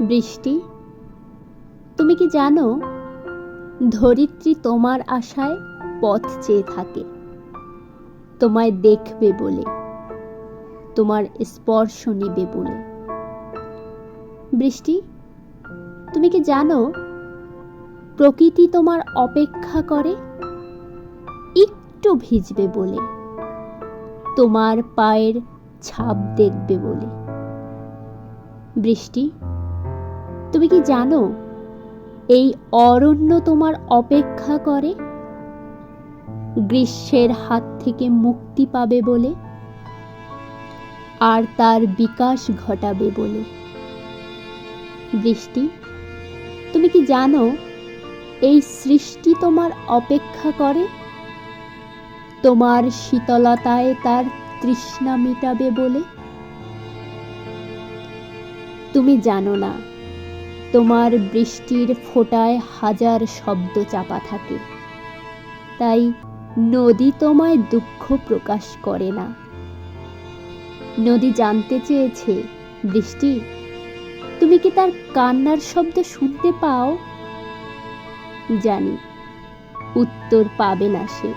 বৃষ্টি, তুমি কি জানো ধরিত্রী তোমার আশায় পথ চেয়ে থাকে, তোমায় দেখবে বলে, তোমার স্পর্শ নিবে বলে। বৃষ্টি, তুমি কি জানো প্রকৃতি তোমার অপেক্ষা করে একটু ভিজবে বলে, তোমার পায়ের ছাপ দেখবে বলে। বৃষ্টি, তুমি কি জানো এই অরণ্য তোমার অপেক্ষা করে গ্রীষ্মের হাত থেকে মুক্তি পাবে বলে আর তার বিকাশ ঘটাবে বলে। বৃষ্টি, তুমি কি জানো এই সৃষ্টি তোমার অপেক্ষা করে তোমার শীতলতায় তার তৃষ্ণা মিটাবে বলে। তুমি জানো না তোমার বৃষ্টির ফোঁটায় হাজার শব্দ চাপা থাকে, তাই নদী তোমায় দুঃখ প্রকাশ করে না। নদী জানতে চেয়েছে, বৃষ্টি, তুমি কি তার কান্নার শব্দ শুনতে পাও? জানি উত্তর পাবে না সে,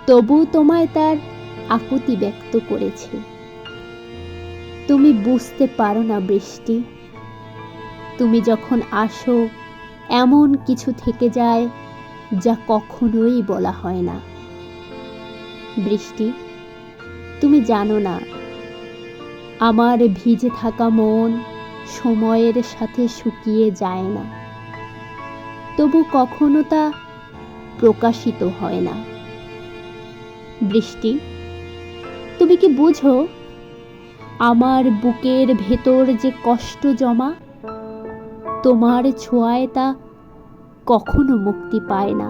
তবু তোমায় তার আকুতি ব্যক্ত করেছে। তুমি বুঝতে পারো না বৃষ্টি, তুমি যখন আসো এমন কিছু থেকে যায় যা কখনোই বলা হয় না। বৃষ্টি, তুমি জানো না আমার ভিজে থাকা মন সময়ের সাথে শুকিয়ে যায় না, তবু কখনো তা প্রকাশিত হয় না। বৃষ্টি, তুমি কি বুঝো আমার বুকের ভেতর যে কষ্ট জমা, তোমার ছোঁয়ায় তা কখনো মুক্তি পায় না,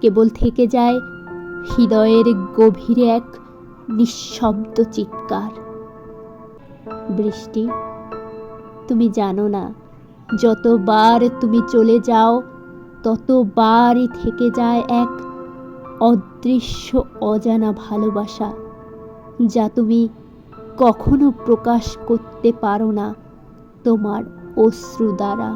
কেবল থেকে যায় হৃদয়ের গভীরে এক নিঃশব্দ চিৎকার। বৃষ্টি, তুমি জানো না যতবার তুমি চলে যাও ততবারই থেকে যায় এক অদৃশ্য অজানা ভালোবাসা, যা তুমি কখনো প্রকাশ করতে পারো না তোমার অশ্রু দ্বারা।